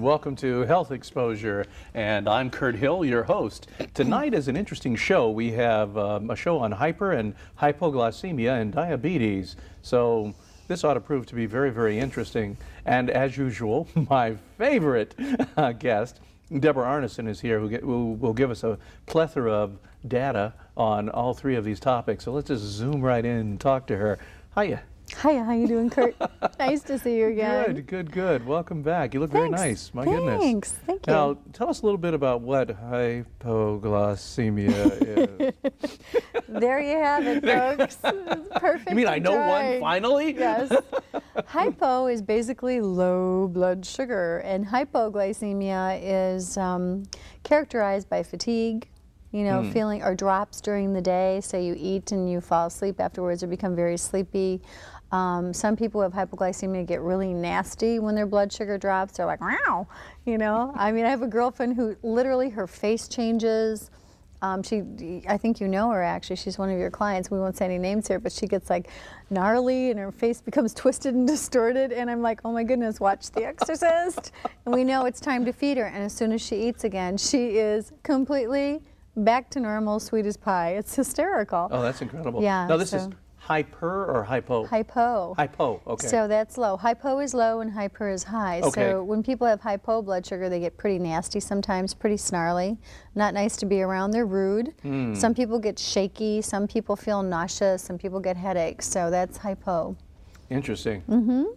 welcome to Health Exposure, and I'm Kurt Hill, your host. Tonight is an interesting show. We have a show on hyper and hypoglycemia and diabetes, so this ought to prove to be very, very interesting. And as usual, my favorite guest, Deborah Arneson, is here, who will give us a plethora of data on all three of these topics. So let's just zoom right in and talk to her. Hiya. Hiya, how you doing, Kurt? Nice to see you again. Good. Welcome back. You look very nice. My goodness. Thanks. Thank you. Now, tell us a little bit about what hypoglycemia is. There you have it, folks. Perfect. You mean I know one finally? Yes. Hypo is basically low blood sugar, and hypoglycemia is characterized by fatigue, feeling, or drops during the day. So you eat and you fall asleep afterwards or become very sleepy. Some people with hypoglycemia get really nasty when their blood sugar drops. They're like, wow, I mean, I have a girlfriend who literally her face changes. I think you know her actually. She's one of your clients. We won't say any names here, but she gets like gnarly and her face becomes twisted and distorted. And I'm like, oh my goodness, watch The Exorcist. And we know it's time to feed her. And as soon as she eats again, she is completely back to normal, sweet as pie. It's hysterical. Oh, that's incredible. Yeah. Now this is hyper or hypo? Hypo. Hypo, okay. So that's low. Hypo is low and hyper is high. Okay. So when people have hypo blood sugar, they get pretty nasty sometimes, pretty snarly. Not nice to be around. They're rude. Some people get shaky. Some people feel nauseous. Some people get headaches. So that's hypo. Interesting.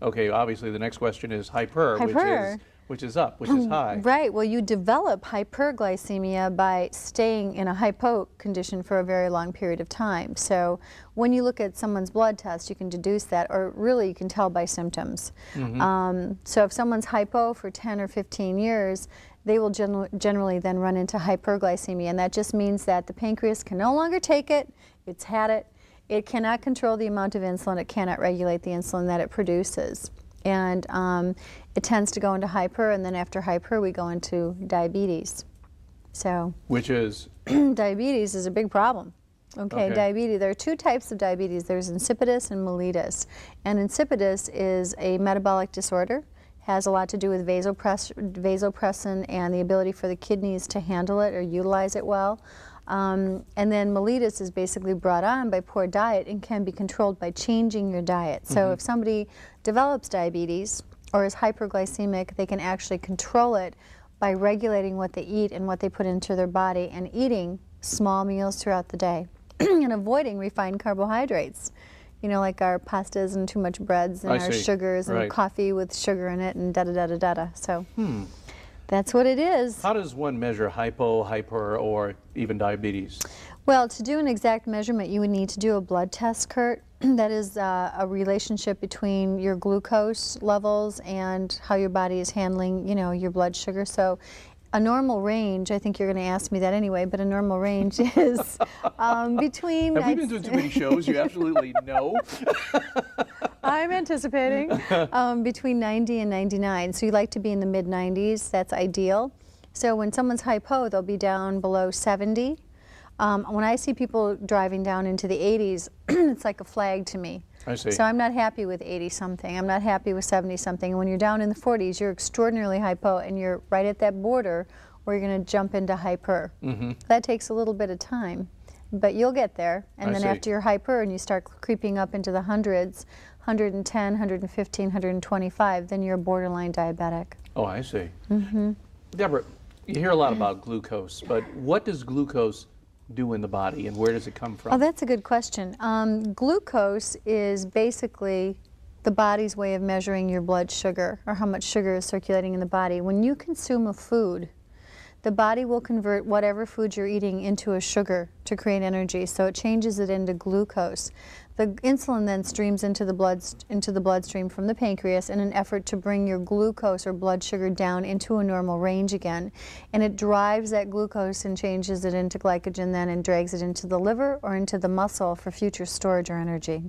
Okay, obviously the next question is hyper. Which is up, which is high. Right. Well, you develop hyperglycemia by staying in a hypo condition for a very long period of time. So when you look at someone's blood test, you can deduce that, or really you can tell by symptoms. So if someone's hypo for 10 or 15 years, they will generally then run into hyperglycemia, and that just means that the pancreas can no longer take it. It's had it. It cannot control the amount of insulin. It cannot regulate the insulin that it produces. And it tends to go into hyper, and then after hyper we go into diabetes. So which is? Diabetes is a big problem. Okay, diabetes, there are two types of diabetes. There's insipidus and mellitus. And insipidus is a metabolic disorder, has a lot to do with vasopressin and the ability for the kidneys to handle it or utilize it well. And then mellitus is basically brought on by poor diet and can be controlled by changing your diet. So if somebody develops diabetes or is hyperglycemic, they can actually control it by regulating what they eat and what they put into their body and eating small meals throughout the day and avoiding refined carbohydrates. Like our pastas and too much breads and our sugars and coffee with sugar in it and da-da-da-da-da-da. So. That's what it is. How does one measure hypo, hyper, or even diabetes? Well, to do an exact measurement, you would need to do a blood test, Kurt. That is a relationship between your glucose levels and how your body is handling, your blood sugar. So a normal range, I think you're going to ask me that anyway, but a normal range is between... Have we been doing too many shows? You absolutely know. I'm anticipating between 90 and 99. So you like to be in the mid-90s. That's ideal. So when someone's hypo, they'll be down below 70. When I see people driving down into the 80s, it's like a flag to me. I see. So I'm not happy with 80-something. I'm not happy with 70-something. And when you're down in the 40s, you're extraordinarily hypo, and you're right at that border where you're going to jump into hyper. That takes a little bit of time, but you'll get there. And then after you're hyper and you start creeping up into the hundreds, 110, 115, 125, then you're borderline diabetic. Oh, I see. Deborah, you hear a lot about glucose, but what does glucose do in the body, and where does it come from? Oh, that's a good question. Glucose is basically the body's way of measuring your blood sugar, or how much sugar is circulating in the body. When you consume a food, the body will convert whatever food you're eating into a sugar to create energy, so it changes it into glucose. The insulin then streams into the bloodstream from the pancreas in an effort to bring your glucose or blood sugar down into a normal range again. And it drives that glucose and changes it into glycogen then and drags it into the liver or into the muscle for future storage or energy.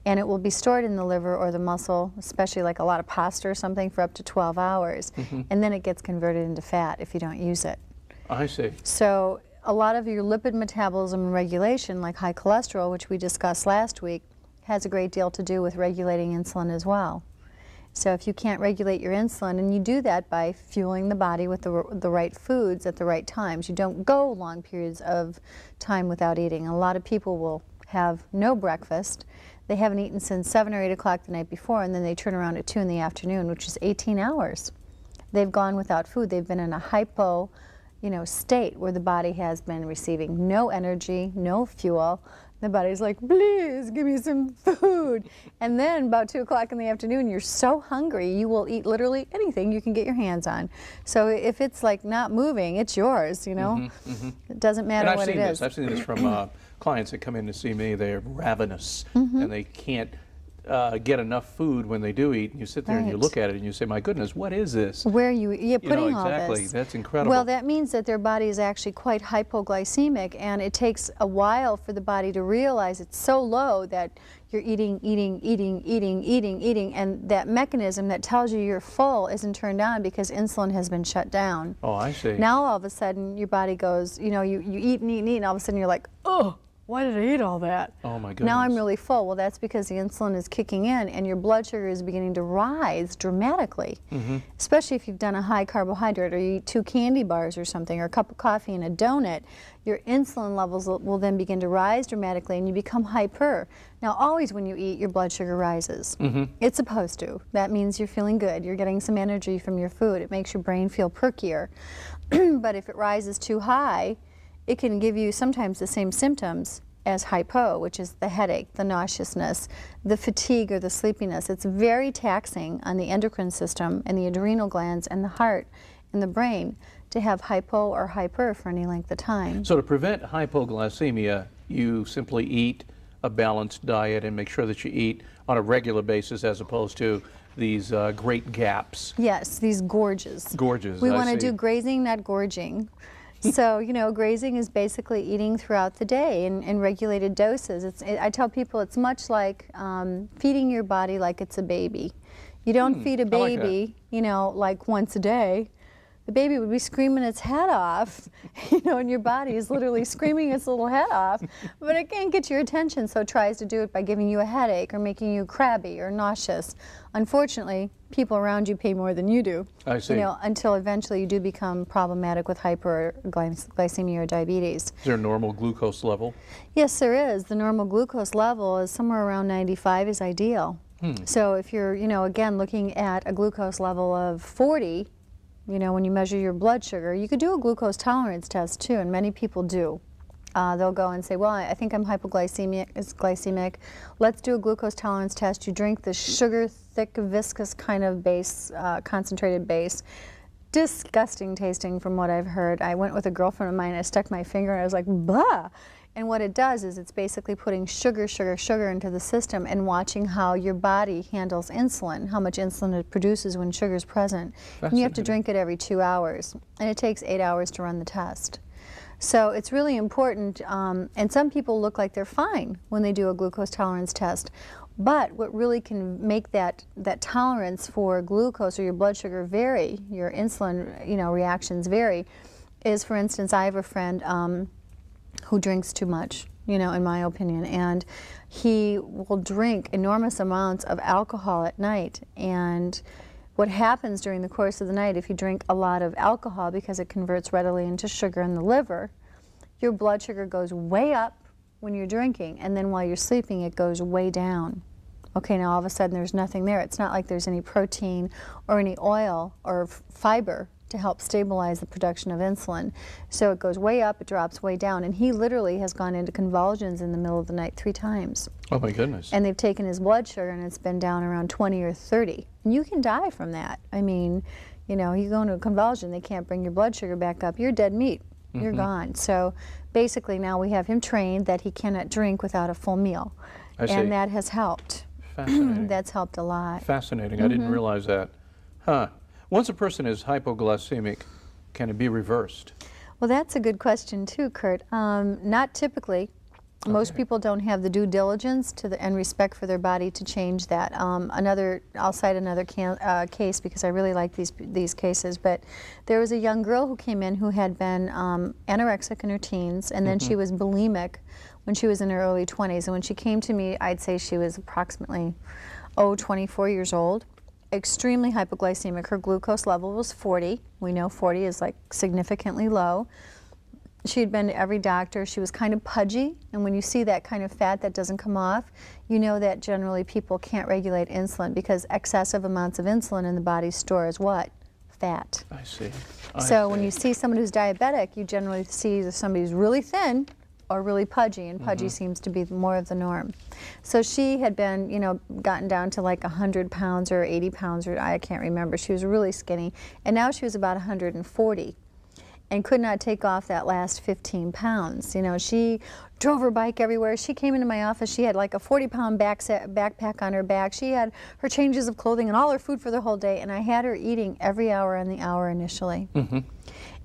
And it will be stored in the liver or the muscle, especially like a lot of pasta or something, for up to 12 hours. And then it gets converted into fat if you don't use it. I see. So a lot of your lipid metabolism regulation, like high cholesterol, which we discussed last week, has a great deal to do with regulating insulin as well. So if you can't regulate your insulin, and you do that by fueling the body with the right foods at the right times. You don't go long periods of time without eating. A lot of people will have no breakfast. They haven't eaten since 7 or 8 o'clock the night before, and then they turn around at 2 in the afternoon, which is 18 hours. They've gone without food. They've been in a hypo, state where the body has been receiving no energy, no fuel. The body's like, please give me some food. And then about 2 o'clock in the afternoon, you're so hungry, you will eat literally anything you can get your hands on. So if it's like not moving, it's yours, It doesn't matter what it is. I've seen this from clients that come in to see me. They're ravenous and they can't get enough food when they do eat. And you sit there and you look at it and you say, my goodness, what is this? Where you're putting all this. Exactly, that's incredible. Well, that means that their body is actually quite hypoglycemic, and it takes a while for the body to realize it's so low that you're eating, and that mechanism that tells you you're full isn't turned on because insulin has been shut down. Oh, I see. Now all of a sudden your body goes, you eat and eat and eat, and all of a sudden you're like, oh, why did I eat all that? Oh my goodness. Now I'm really full. Well, that's because the insulin is kicking in and your blood sugar is beginning to rise dramatically, especially if you've done a high carbohydrate or you eat 2 candy bars or something or a cup of coffee and a donut. Your insulin levels will then begin to rise dramatically and you become hyper. Now, always when you eat, your blood sugar rises. It's supposed to. That means you're feeling good. You're getting some energy from your food. It makes your brain feel perkier. But if it rises too high, it can give you sometimes the same symptoms as hypo, which is the headache, the nauseousness, the fatigue or the sleepiness. It's very taxing on the endocrine system and the adrenal glands and the heart and the brain to have hypo or hyper for any length of time. So to prevent hypoglycemia, you simply eat a balanced diet and make sure that you eat on a regular basis as opposed to these great gaps. Yes, these gorges. Gorges, We I want to see. do grazing, not gorging. So, grazing is basically eating throughout the day in regulated doses. I tell people it's much like feeding your body like it's a baby. You don't feed a baby, like once a day. The baby would be screaming its head off, and your body is literally screaming its little head off, but it can't get your attention, so it tries to do it by giving you a headache or making you crabby or nauseous. Unfortunately, people around you pay more than you do. I see. Until eventually you do become problematic with hyperglycemia or diabetes. Is there a normal glucose level? Yes, there is. The normal glucose level is somewhere around 95 is ideal. So if you're, again, looking at a glucose level of 40, when you measure your blood sugar, you could do a glucose tolerance test too, and many people do. They'll go and say, well, I think I'm glycemic. Let's do a glucose tolerance test. You drink the sugar, thick, viscous kind of base, concentrated base. Disgusting tasting from what I've heard. I went with a girlfriend of mine, I stuck my finger and I was like, bah! And what it does is it's basically putting sugar into the system and watching how your body handles insulin, how much insulin it produces when sugar is present. And you have to drink it every 2 hours. And it takes 8 hours to run the test. So it's really important, and some people look like they're fine when they do a glucose tolerance test. But what really can make that tolerance for glucose or your blood sugar vary, your insulin reactions vary, is, for instance, I have a friend who drinks too much, in my opinion, and he will drink enormous amounts of alcohol at night. And what happens during the course of the night, if you drink a lot of alcohol, because it converts readily into sugar in the liver, your blood sugar goes way up when you're drinking, and then while you're sleeping it goes way down. Okay, now all of a sudden there's nothing there. It's not like there's any protein or any oil or fiber to help stabilize the production of insulin. So it goes way up, it drops way down, and he literally has gone into convulsions in the middle of the night 3 times. Oh my goodness. And they've taken his blood sugar and it's been down around 20 or 30. And you can die from that. I mean, you go into a convulsion, they can't bring your blood sugar back up, you're dead meat. You're gone. So basically now we have him trained that he cannot drink without a full meal. I see. And that has helped. Fascinating. That's helped a lot. Fascinating. I didn't realize that. Huh. Once a person is hypoglycemic, can it be reversed? Well, that's a good question too, Kurt. Not typically. Most people don't have the due diligence and respect for their body to change that. I'll cite another case because I really like these cases, but there was a young girl who came in who had been anorexic in her teens, and then she was bulimic when she was in her early 20s. And when she came to me, I'd say she was approximately 24 years old. extremely hypoglycemic. Her glucose level was 40. We know 40 is like significantly low. She had been to every doctor. She was kind of pudgy, and when you see that kind of fat that doesn't come off, you know that generally people can't regulate insulin, because excessive amounts of insulin in the body stores what? Fat. I see. So when you see someone who's diabetic, you generally see that somebody's really thin or really pudgy, and pudgy seems to be more of the norm. So she had been, you know, gotten down to like 100 pounds or 80 pounds, or I can't remember. She was really skinny, and now she was about 140. And could not take off that last 15 pounds. You know, she drove her bike everywhere. She came into my office, she had like a 40-pound backpack on her back. She had her changes of clothing and all her food for the whole day, and I had her eating every hour on the hour initially.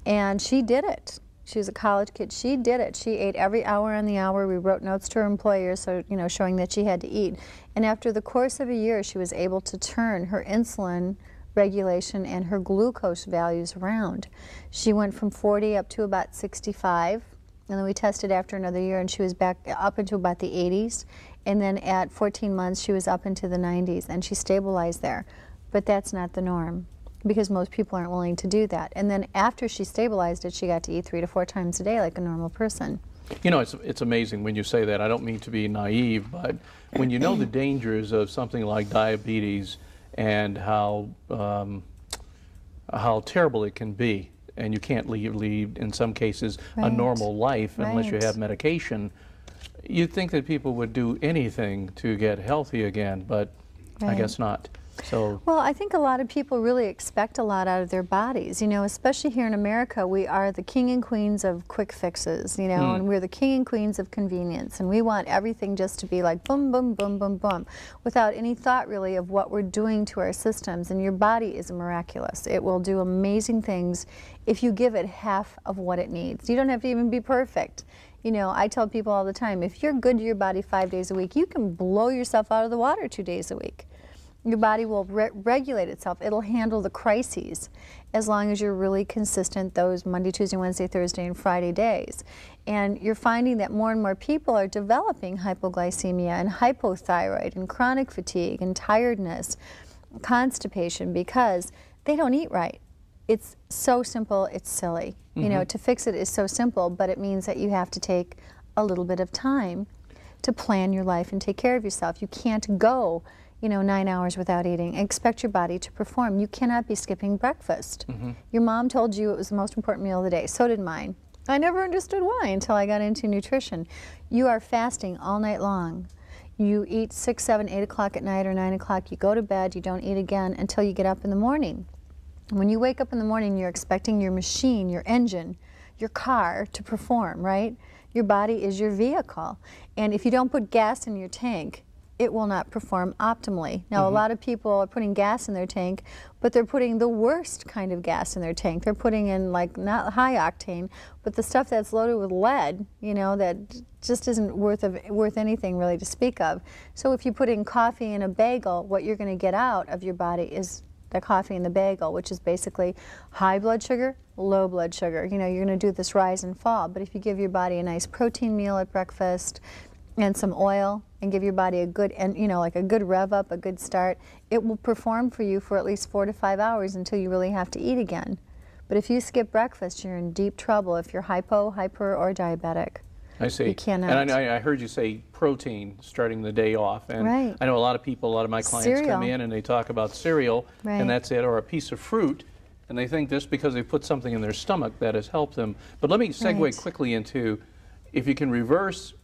And she did it. She was a college kid. She did it. She ate every hour on the hour. We wrote notes to her employer, so, you know, showing that she had to eat. And after the course of a year, she was able to turn her insulin regulation and her glucose values around. She went from 40 up to about 65, and then we tested after another year, and she was back up into about the 80s, and then at 14 months she was up into the 90s, and she stabilized there. But that's not the norm, because most people aren't willing to do that. And then after she stabilized it, she got to eat 3 to 4 times a day like a normal person. You know, it's amazing when you say that. I don't mean to be naive, but when you know the dangers of something like diabetes and how terrible it can be, and you can't lead in some cases a normal life unless you have medication, you'd think that people would do anything to get healthy again, but I guess not. So, well, I think a lot of people really expect a lot out of their bodies, you know, especially here in America. We are the king and queens of quick fixes, you know, and we're the king and queens of convenience, and we want everything just to be like boom, boom, boom, boom, boom, without any thought really of what we're doing to our systems. And your body is miraculous. It will do amazing things if you give it half of what it needs. You don't have to even be perfect. You know, I tell people all the time, if you're good to your body 5 days a week, you can blow yourself out of the water 2 days a week. Your body will regulate itself. It'll handle the crises as long as you're really consistent those Monday, Tuesday, Wednesday, Thursday, and Friday days. And you're finding that more and more people are developing hypoglycemia and hypothyroid and chronic fatigue and tiredness, constipation, because they don't eat right. It's so simple, it's silly. You know, to fix it is so simple, but it means that you have to take a little bit of time to plan your life and take care of yourself. You can't go, you know, 9 hours without eating and expect your body to perform. You cannot be skipping breakfast. Your mom told you it was the most important meal of the day. So did mine. I never understood why until I got into nutrition. You are fasting all night long. You eat 6, 7, 8 o'clock at night or 9 o'clock. You go to bed. You don't eat again until you get up in the morning. When you wake up in the morning, you're expecting your machine, your engine, your car to perform, right? Your body is your vehicle. And if you don't put gas in your tank, it will not perform optimally. Now, a lot of people are putting gas in their tank, but they're putting the worst kind of gas in their tank. They're putting in, like, not high octane, but the stuff that's loaded with lead, you know, that just isn't worth anything really to speak of. So if you put in coffee in a bagel, what you're going to get out of your body is the coffee and the bagel, which is basically high blood sugar, low blood sugar. You know, you're going to do this rise and fall. But if you give your body a nice protein meal at breakfast and some oil, and give your body a good, and you know, like a good rev up, a good start, it will perform for you for at least 4 to 5 hours until you really have to eat again. But if you skip breakfast, you're in deep trouble if you're hypo, hyper, or diabetic. I see. You cannot. And I heard you say protein starting the day off. And right. I know a lot of people, a lot of my clients come in and they talk about cereal, and that's it, or a piece of fruit, and they think just because they put something in their stomach that has helped them. But let me segue quickly into, if you can reverse,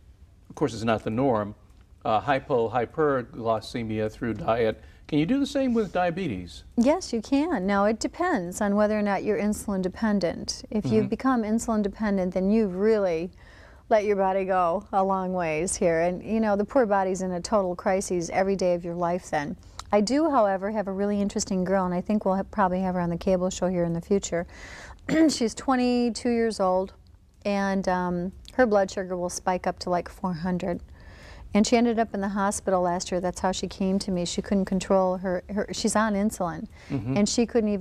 of course it's not the norm, hyperglycemia through diet. Can you do the same with diabetes? Yes, you can. Now, it depends on whether or not you're insulin dependent. If you've become insulin dependent, then you've really let your body go a long ways here. And, you know, the poor body's in a total crisis every day of your life then. I do, however, have a really interesting girl, and I think we'll probably have her on the cable show here in the future. She's 22 years old, and her blood sugar will spike up to like 400. And she ended up in the hospital last year. That's how she came to me. She couldn't control her she's on insulin, and she couldn't even